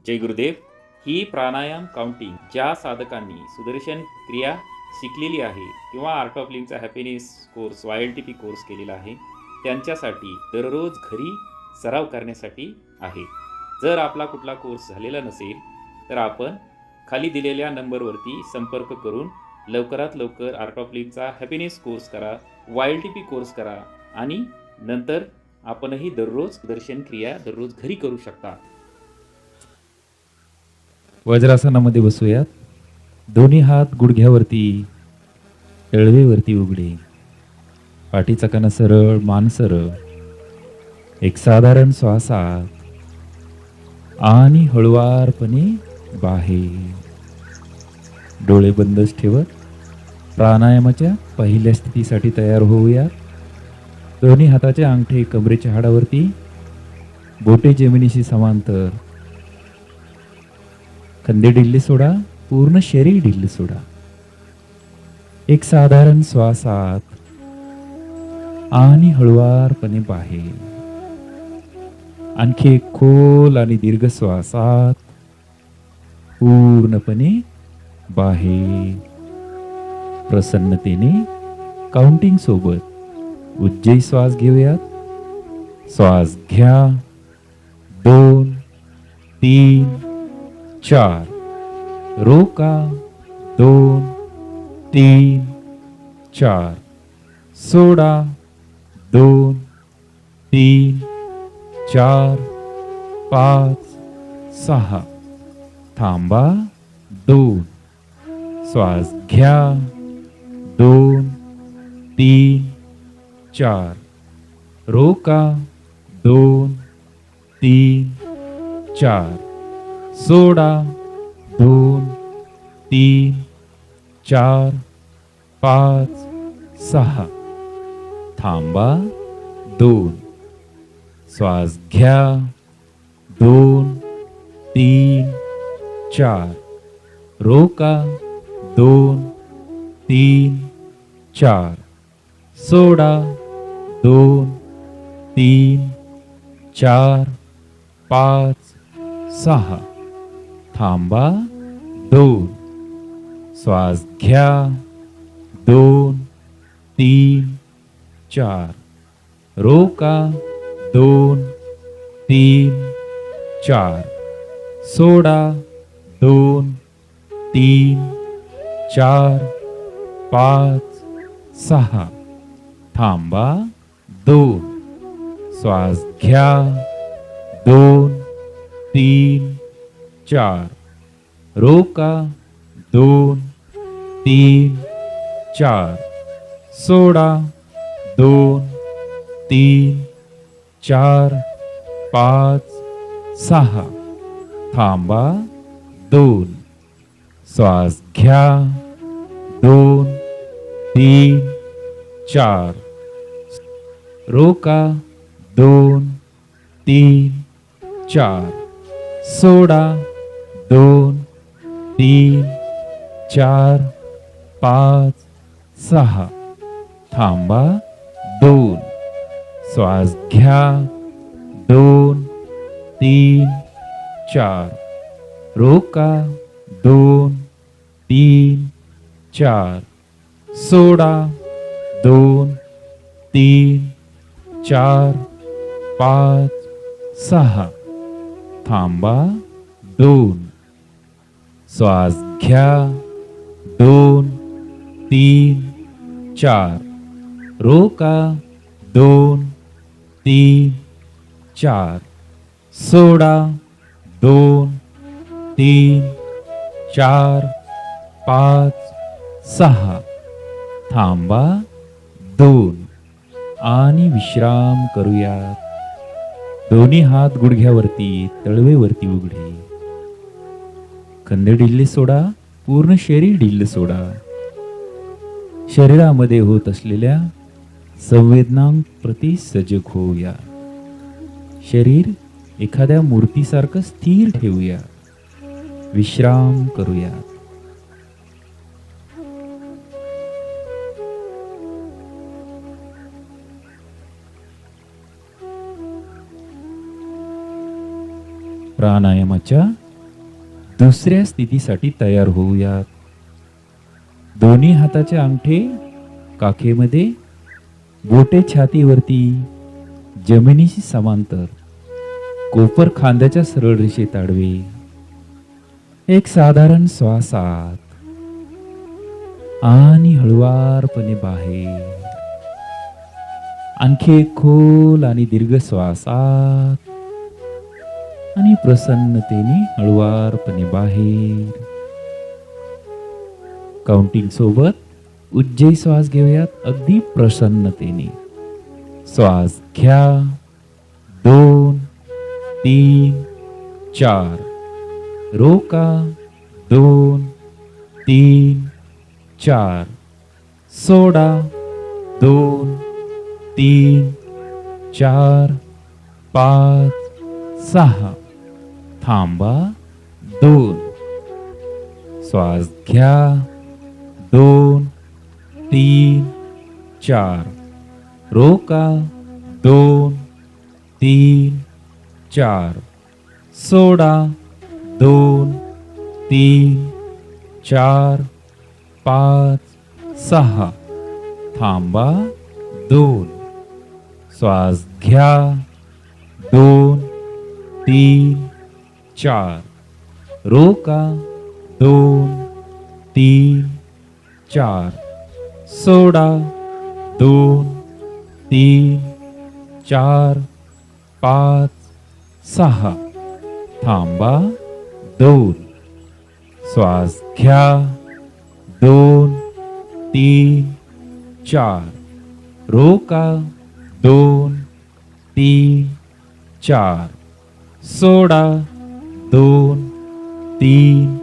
जय गुरुदेव. ही प्राणायाम counting ज्या साधकांनी सुदर्शन क्रिया शिकलेली आहे किंवा आर्ट ऑफ लिव्हिंगचा हॅपीनेस कोर्स YLTP कोर्स केलेला आहे त्यांच्यासाठी दररोज घरी सराव करण्यासाठी आहे. जर आपला कुठला कोर्स झालेला नसेल तर आपण खाली दिलेल्या नंबरवरती संपर्क करून लवकरात लवकर आर्ट ऑफ लिव्हिंगचा हॅपीनेस कोर्स करा, YLTP कोर्स करा आणि नंतर आपणही दररोज सुदर्शन क्रिया दररोज घरी करू शकता. वज्रासनामध्ये बसूयात. दोन्ही हात गुडघ्यावरती, तळवेवरती उघडे. पाठीचा कणा सरळ, मान सरळ. एक साधारण श्वासात आणि हळुवारपणे बाहेर. डोळे बंदच ठेवत प्राणायामाच्या पहिल्या स्थितीसाठी तयार होऊया. दोन्ही हाताचे अंगठे कमरेच्या हाडावरती, बोटे जमिनीशी समांतर. कंधे ढिल्ले सोडा, पूर्ण शरीर ढिल्ले सोडा. एक साधारण श्वासात आणि हळुवारपणे बाहेर. आणखी एक खोल आणि दीर्घ श्वासात पूर्णपणे बाहेर. प्रसन्नतेने काउंटिंग सोबत उज्जयी श्वास घेऊयात. श्वास घ्या. 2 3 4. रोका. 2 3 4. सोडा. 2 3 4 5 6. थांबा. 2. श्वास घ्या. 2 3 4. रोका. 2 3 4. सोडा. 2 3 4 5 6. थांबा. 2. श्वास घ्या. 2 3 4. रोका. 2 3 4. सोडा. 2 3 4 5 6. थांबा. 2. श्वास घ्या. 2 3 4. रोका. 2 3 4. सोडा. 2 3 4 5 6. थांबा. 2. श्वास घ्या. 2 3 4. रोका. 2 3 4. सोडा. 2 3 4 5 6. थांबा. 2. श्वास घ्या. 2 3 4. रोका. 2 3 4. सोडा. 2 3 4 5 6. थांबा. 2. श्वास घ्या. 2 3 4. रोका. 2 3 4. सोडा. 2 3 4 5 6. थांबा. 2. श्वास घ्या. 2 3 4. रोका. 2 3 4. सोडा. 2 3 4 5 6. थांबा. 2. आणि विश्राम करूयात. दोन्ही हात गुडघ्यावरती, तळवेवरती उघडे. कंधे ढिल्ले सोडा, पूर्ण शरीर ढिल्ले सोडा. शरीरामध्ये होत असलेल्या संवेदनांप्रती सजग होऊया. शरीर एखाद्या मूर्तीसारखं स्थिर ठेवूया. विश्राम करूया. प्राणायामाच्या दुसऱ्या स्थितीसाठी तयार होऊयात. दोन्ही हाताचे अंगठे काखेमध्ये, बोटे छातीवरती, जमिनीशी समांतर, कोपर खांद्याच्या सरळ रेषेत आडवे. एक साधारण श्वासात आणि हळुवारपणे बाहेर. आणखी एक खोल आणि दीर्घ श्वासात आणि प्रसन्नतेने हळुवारपणे बाहेर. काउंटिंग सोबत उज्जयी श्वास घेऊयात अगदी प्रसन्नतेने. श्वास घ्या. 2 3 4. रोका. 2 3 4. सोडा. 2 3 4 5 6. थांबा. 2. श्वास घ्या. 2 3 4. रोका. 2 3 4. सोडा. 2 3 4 5 6. थांबा. 2. श्वास घ्या. 2 3 4. रोका. 2 3 4. सोडा. 2 3 4 5 6. थांबा. 2. श्वास घ्या. 2 3 4. रोका. 2 3 4. सोडा. 2 3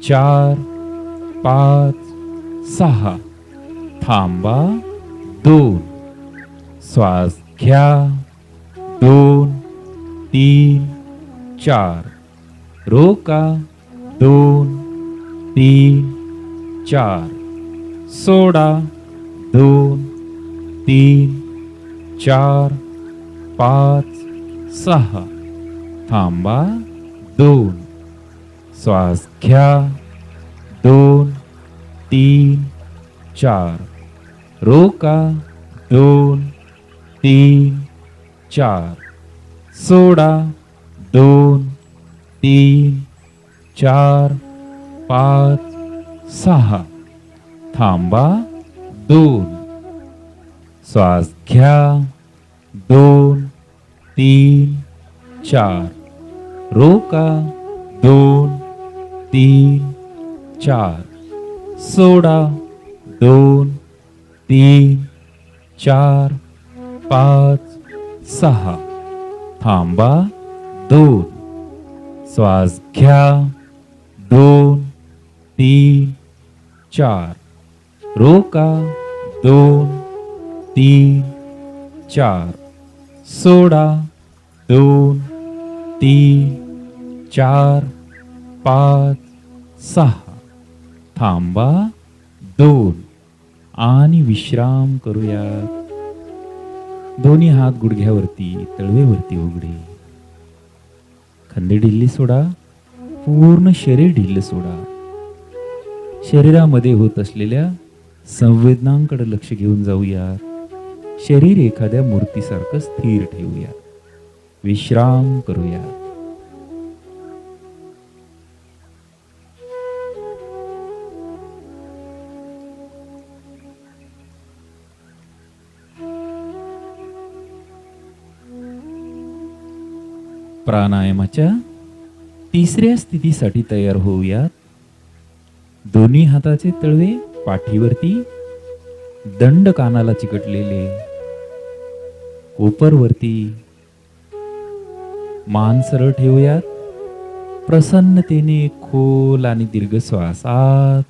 4 5 6. थांबा. 2. श्वास घ्या. 2 3 4. रोका. 2 3 4. सोडा. 2 3 4 5 6. थांबा. 2. श्वास घ्या. 2 3 4. रोका. 2 3 4. सोडा. 2 3 4 5 6. थांबा. 2. श्वास घ्या. 2 3 4. रोका. 2 3 4. सोडा. 2 3 4 5 6. थांबा. 2. श्वास घ्या. 2 3 4. रोका. 2 3 4. सोडा. 2 3 4 5 6. थांबा. 2. आणि विश्राम करूया. दोन्ही हात गुडघ्यावरती, तळवेवरती उघडे. खांदे ढिल्ले सोडा. पूर्ण शरीर ढिल्ल सोडा. शरीरामध्ये होत असलेल्या संवेदनांकडे लक्ष घेऊन जाऊया. शरीर एखाद्या मूर्तीसारखं स्थिर ठेवूया. विश्राम करूया. प्राणायामाच्या तिसऱ्या स्थितीसाठी तयार होऊयात. दोन्ही हाताचे तळवे पाठीवरती, दंड कानाला चिकटलेले, कोपरवरती, मान सरळ ठेवूयात. प्रसन्नतेने खोल आणि दीर्घ श्वासात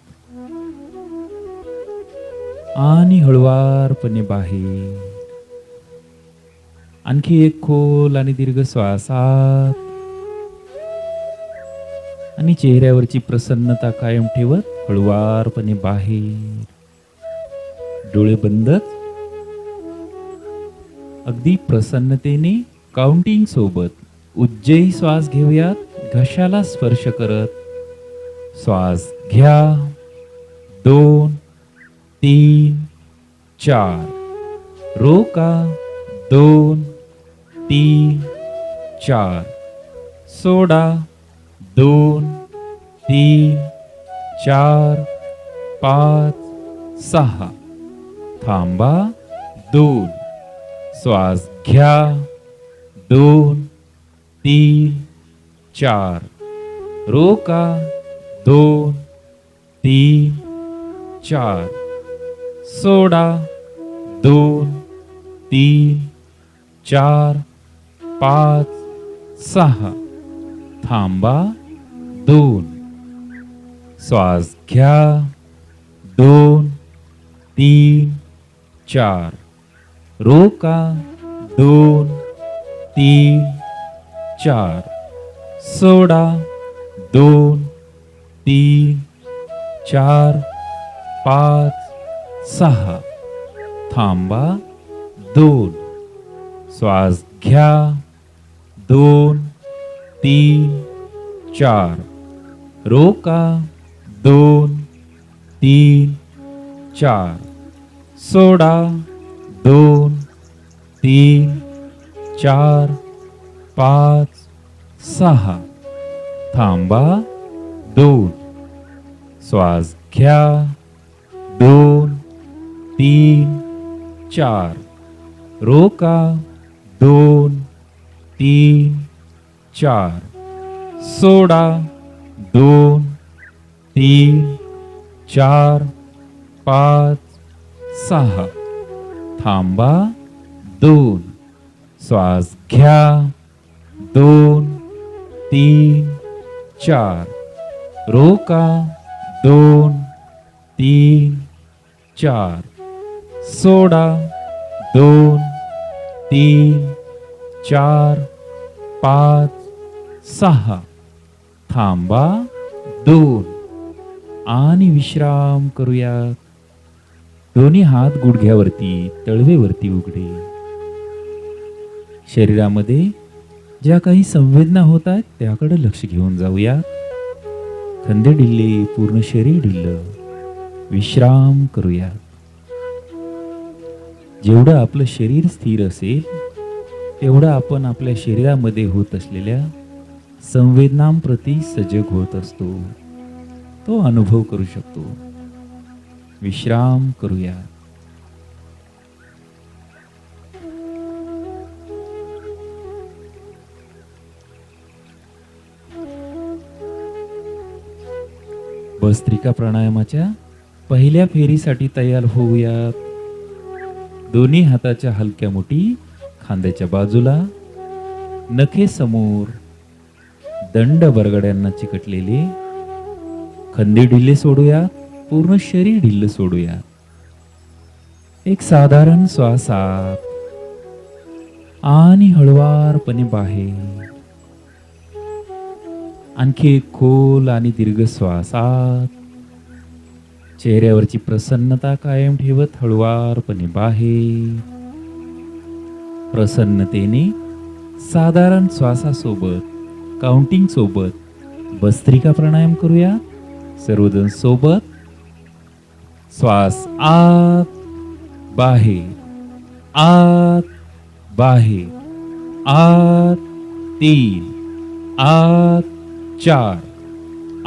आणि हळुवारपणे बाहेर. आणखी एक खोल आणि दीर्घ श्वासात आणि चेहऱ्यावरची प्रसन्नता कायम ठेवत हळुवारपणे बाहेर. डोळे बंदच अगदी प्रसन्नतेने काउंटिंग सोबत उज्जयी श्वास घेऊयात. घशाला स्पर्श करत श्वास घ्या. 2, 3, 4. रोका. 2, 3, 4. सोडा. 2, 3, 4, 5, 6. थांबा. 2. श्वास घ्या. 2, 3, 4. रोका. 2, 3, 4. सोडा. 2, 3, 4, 5, 6. थांबा. 2. श्वास घ्या. 2, 3, 4. रोका. 2, 3, 4. सोडा. 2, 3, 4, 5, 6. थांबा. 2. श्वास घ्या. 2, 3, 4. रोका. 2, 3, 4. सोडा. 2, 3, 4, 5, 6. थांबा. 2. श्वास घ्या. 2, 3, 4. रोका. 2, 3, 4. सोडा. 2, 3, 4, 5, 6. थांबा. 2. श्वास घ्या. 2, 3, 4. रोका. 2, 3, 4. सोडा. 2, 3, 4, 5, 6. थांबा. 2. आणि विश्राम करूया. दोन्ही हात गुडघ्यावरती, तळवेवरती उघडे. शरीरामध्ये ज्या काही संवेदना होत आहेत त्याकडे लक्ष घेऊन जाऊया. खांदे ढिल्ले, पूर्ण शरीर ढिल्ल. विश्राम करूया. जेवढं आपलं शरीर स्थिर असेल तेवढं आपण आपल्या शरीरामध्ये होत असलेल्या संवेदनांप्रती सजग होत असतो. तो अनुभव करू शकतो. विश्राम करूया. भस्त्रिका प्राणायामाच्या पहिल्या फेरीसाठी तयार होऊयात. दोन्ही हाताच्या हलक्या मुठी खांद्याच्या बाजूला, नखे समोर, दंड बरगड्यांना चिकटलेले. खांदे ढिल्ले सोडूया. पूर्ण शरीर ढिल्ल सोडूया. एक साधारण श्वास आत आणि हळुवारपणे बाहेर. आणखी एक खोल आणि दीर्घ श्वास आत. चेहऱ्यावरची प्रसन्नता कायम ठेवत हळुवारपणे बाहेर. प्रसन्नतेने साधारण श्वासासोबत, काउंटिंग सोबत भस्त्रिका प्राणायाम करूया. सर्वजण सोबत. श्वास आत, बाहेर, आत, बाहेर, आत 3, आत 4,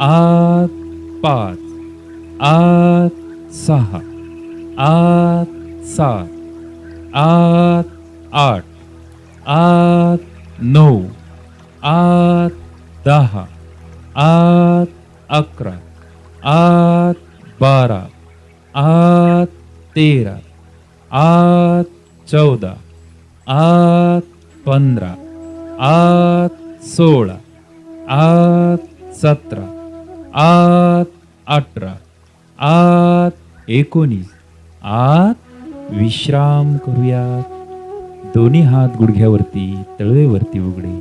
आत 5, आत 6, आत 7, आत 8, आत 9, आत 10, आत 11, आत 12, आत 13, आत 14, आत 15, आत 16, आत 17, आत 18, आत 19. आत. विश्राम करूया. दोन्ही हात गुडघ्यावरती, तळवेवरती उघडे.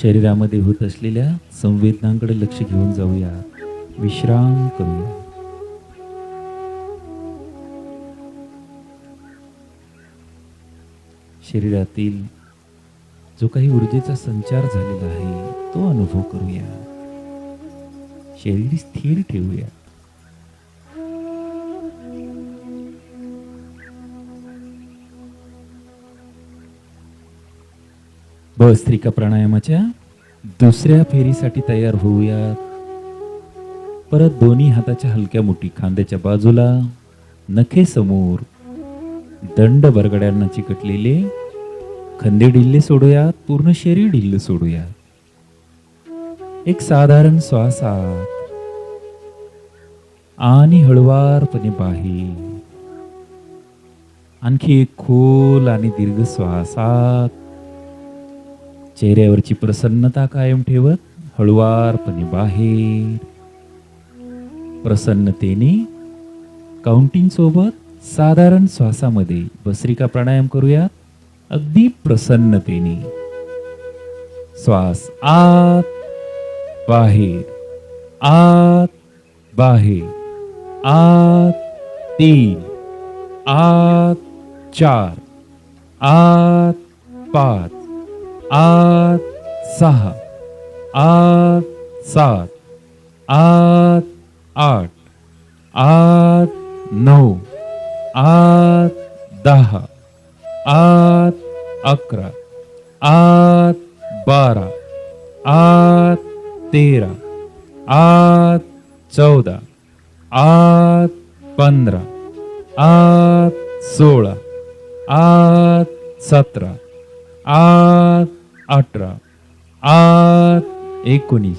शरीरामध्ये होत असलेल्या संवेदनांकडे लक्ष घेऊन जाऊया. विश्राम करूया. शरीरातील जो काही ऊर्जेचा संचार झालेला आहे तो अनुभव करूया. शरीर स्थिर ठेवूया. भस्त्रिका प्राणायामाच्या दुसऱ्या फेरीसाठी तयार होऊया. परत दोन्ही हाताच्या हलक्या मुठी खांद्याच्या बाजूला, नखे समोर, दंड बरगड्यांना चिकटलेले खांदे ढिल्ले सोडूयात. पूर्ण शरीर ढिल्ल सोडूयात. एक साधारण श्वास आत आणि हळुवारपणे बाहेर. आणखी एक खोल आणि दीर्घ श्वास आत. चेहऱ्यावरची प्रसन्नता कायम ठेवत हळुवारपणे बाहेर. प्रसन्नतेने काउंटिंग सोबत साधारण श्वासामध्ये भस्त्रिका प्राणायाम करूयात. अगदी प्रसन्नतेने श्वास आत बाहेर, आत बाहेर, आत 3, आत 4, आत 5, आत 6, आत 7, आत 8, आत 9, आत 10, आत 11, आत 12, आत 13, आत 14, आत 15, आत 16, आत 17, आत 18, आत 19,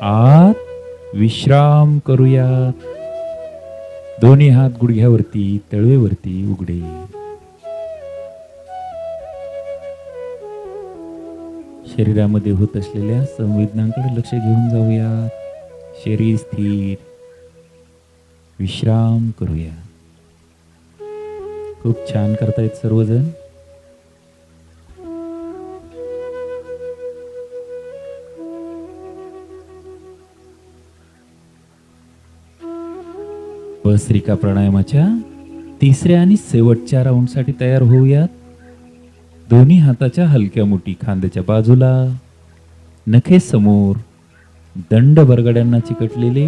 आत विश्राम करूयात. दोन्ही हात गुडघ्यावरती, तळवेवरती उघडे. शरीरामध्ये होत असलेल्या संवेदनांकडे लक्ष घेऊन जाऊया. शरीर स्थिर. विश्राम करूया. खूप छान करतायत सर्वजण. भस्त्रिका प्राणायामाच्या तिसऱ्या आणि शेवटच्या राऊंडसाठी तयार होऊयात. दोन्ही हाताच्या हलक्या मुठी खांद्याच्या बाजूला, नखे समोर, दंड बरगड्यांना चिकटलेले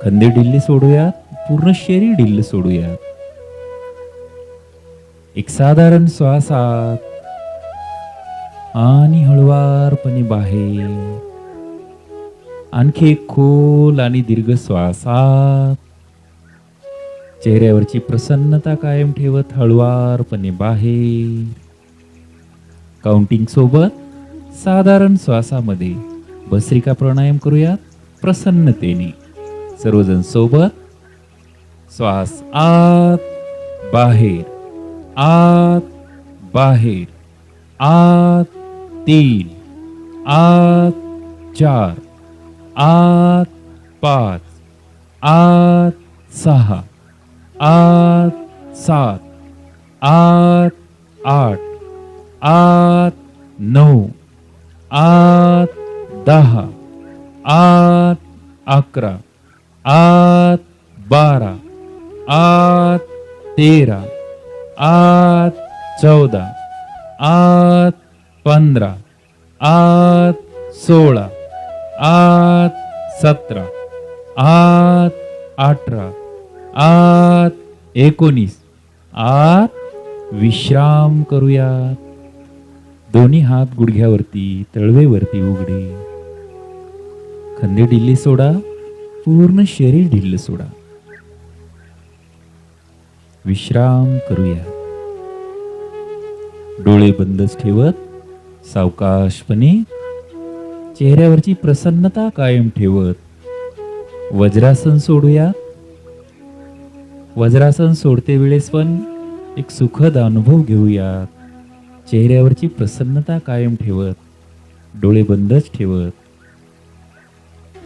खांदे ढिल्ले सोडूयात. पूर्ण शरीर ढिल्ल सोडूयात. एक साधारण श्वास आत आणि हळुवारपणे बाहेर. आणखी एक खोल आणि दीर्घ श्वास आत. चेहऱ्यावरची प्रसन्नता कायम ठेवत हळुवारपणे बाहेर. काउंटिंग सोबत साधारण श्वासामध्ये भस्त्रिका प्राणायाम करूयात प्रसन्नतेने. सर्वजण सोबत. श्वास आत बाहेर, आत बाहेर, आत 3, आत 4, आत 5, आत 6, आत 7, आत 8, आत 9, आत 10, आत 11, आत 12, आत 13, आत 14, आत 15, आत 16, आत 17, आत 18, आत 19, आत विश्राम करूयात. दोन्ही हात गुडघ्यावरती, तळवेवरती उघडे. खांदे ढिल्ले सोडा. पूर्ण शरीर ढिल्ल सोडा. विश्राम करूया. डोळे बंदच ठेवत सावकाशपणे चेहऱ्यावरची प्रसन्नता कायम ठेवत वज्रासन सोडूया. वज्रासन सोडते वेळेस पण एक सुखद अनुभव घेऊया. चेहऱ्यावरची प्रसन्नता कायम ठेवत, डोळे बंदच ठेवत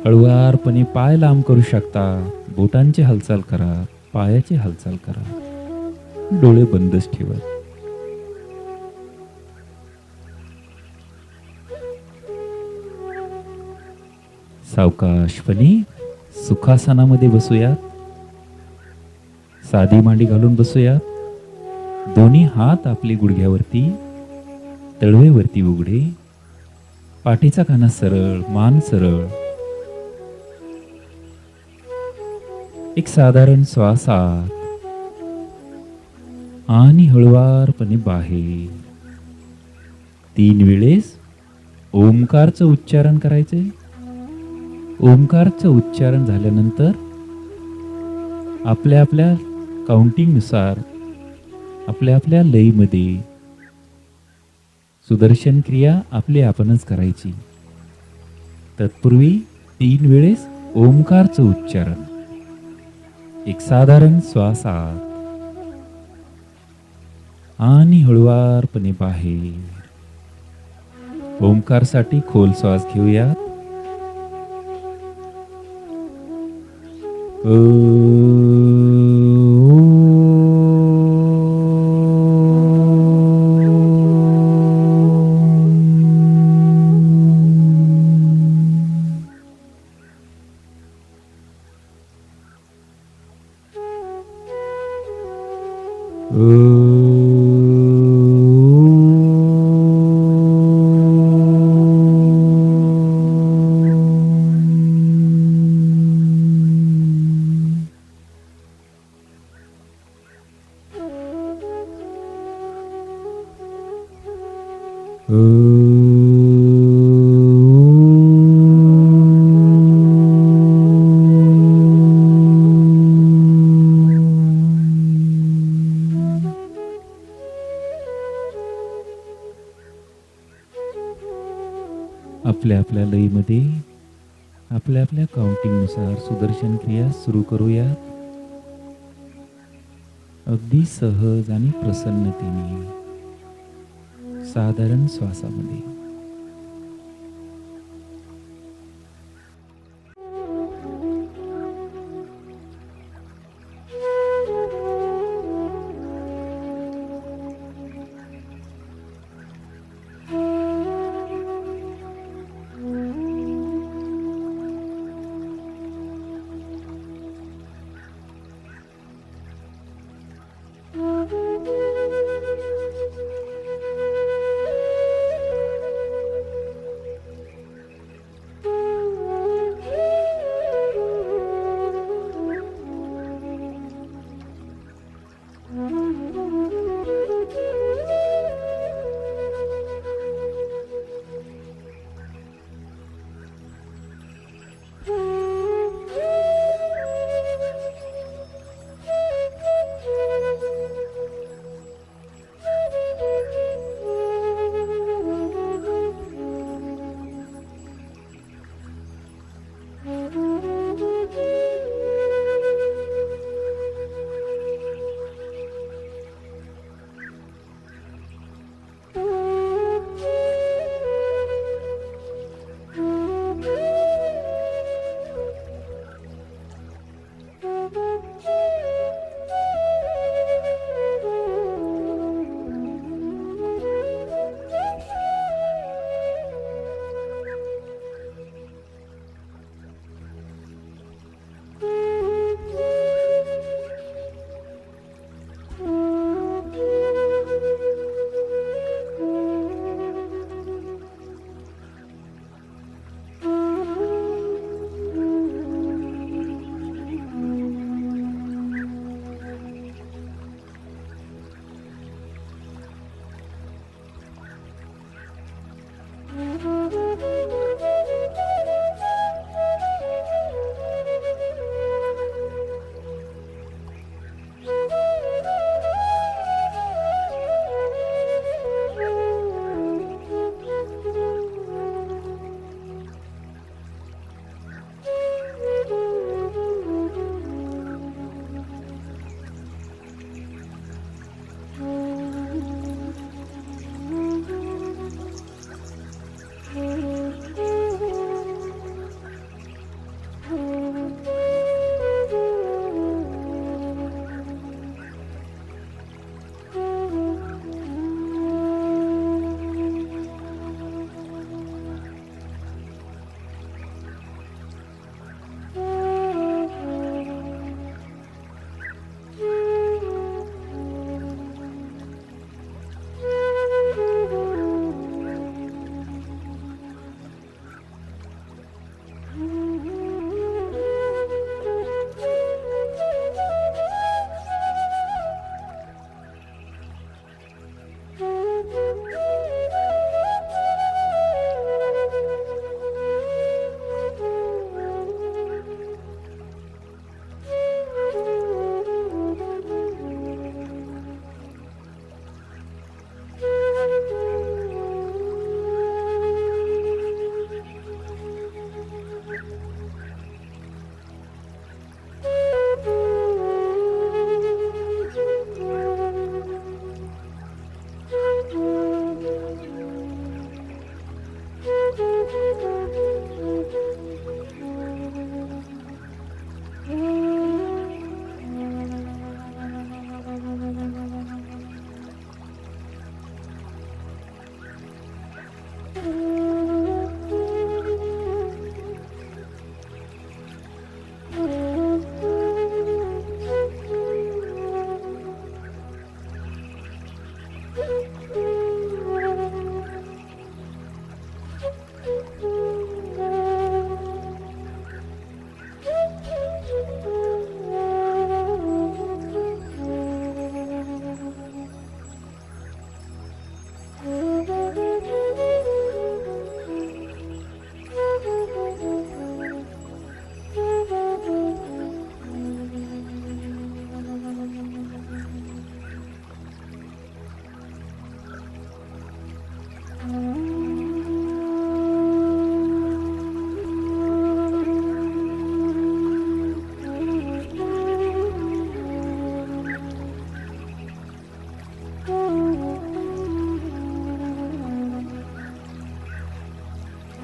हळुवारपणे पाय लांब करू शकता. बोटांची हालचाल करा, पायाची हालचाल करा, डोळे बंदच ठेवत. सावकाशपणे सुखासनामध्ये बसूयात. साधी मांडी घालून बसूयात. दोन्ही हात आपले गुडघ्यावरती, तळवे वरती उघडे, पाठीचा काना सरळ, मान सरळ. एक साधारण श्वास आत आणि हळुवारपणे बाहेर. 3 वेळेस ओंकारचं उच्चारण करायचे. ओंकारचं उच्चारण झाल्यानंतर आपल्या आपल्या काउंटिंग नुसार आपल्या आपल्या लयीमध्ये सुदर्शन क्रिया आपली आपणच करायची. तत्पूर्वी 3 वेळेस ओंकारचं उच्चारण. एक साधारण श्वास आत आणि हळुवारपणे बाहेर. ओंकारसाठी खोल श्वास घेऊयात. आपल्या आपल्या लयीमध्ये आपल्या आपल्या काउंटिंग नुसार सुदर्शन क्रिया सुरू करूयात. अगदी सहज आणि प्रसन्नतेने साधारण श्वासामध्ये.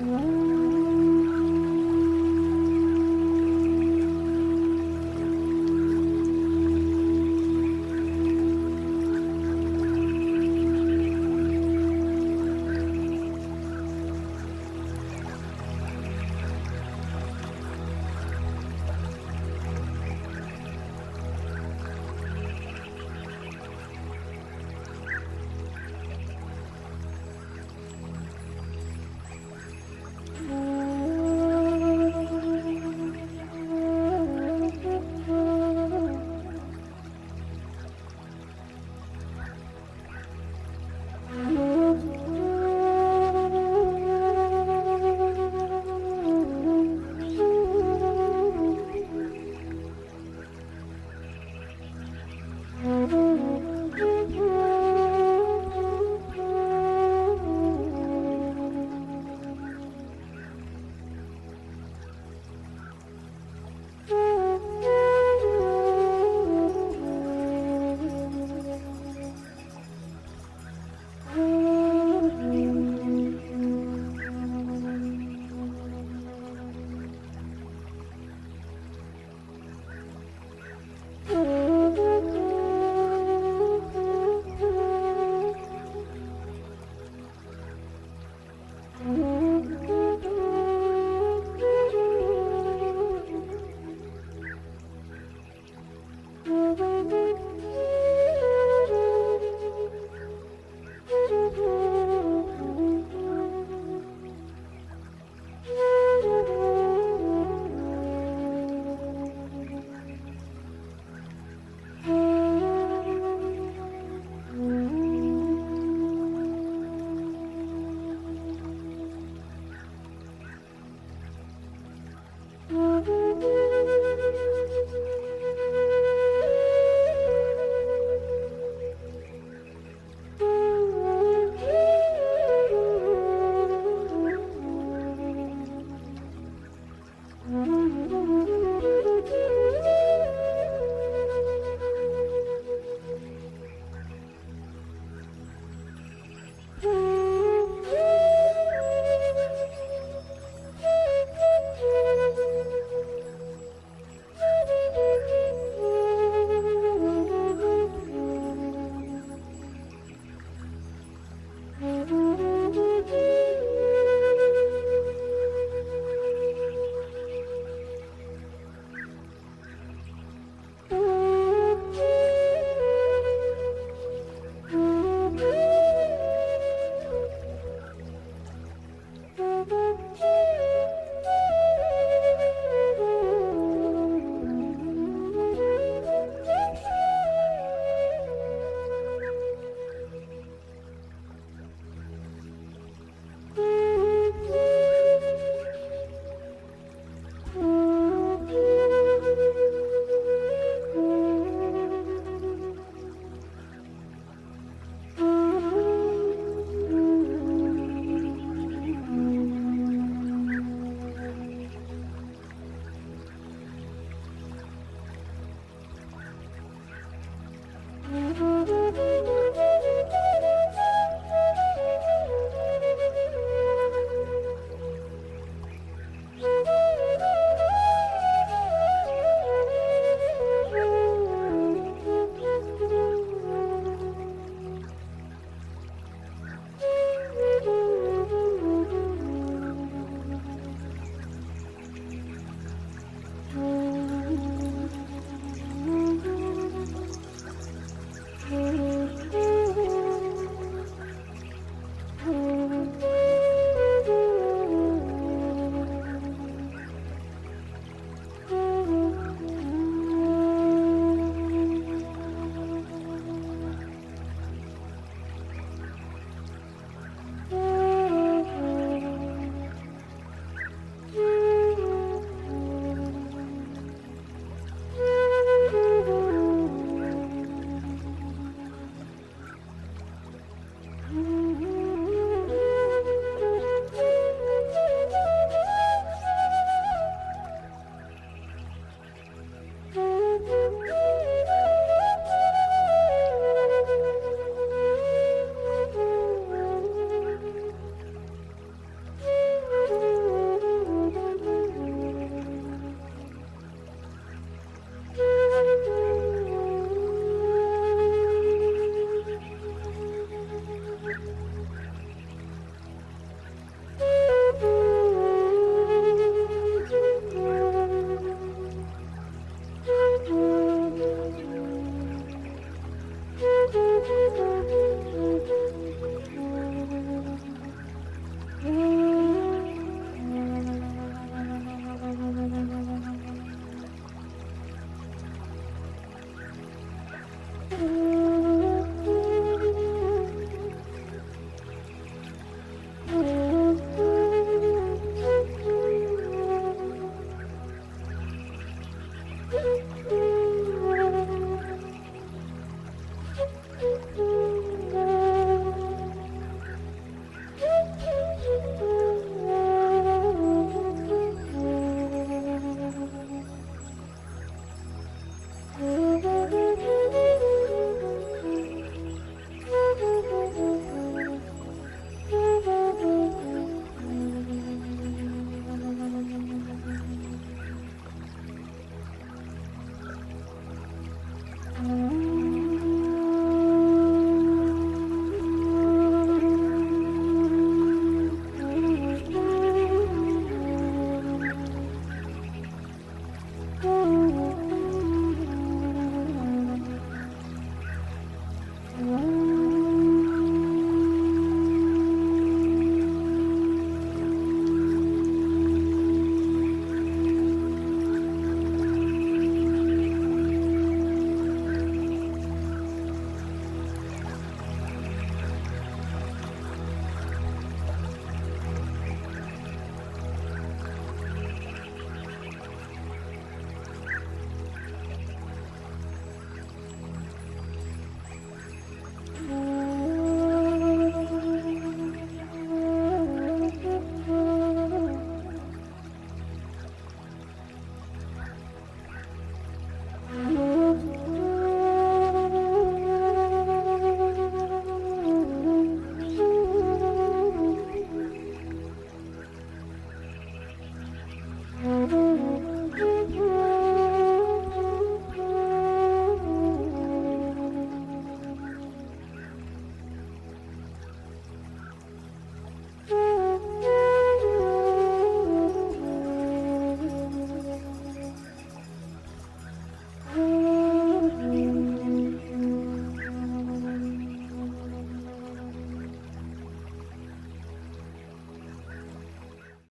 Mm-hmm.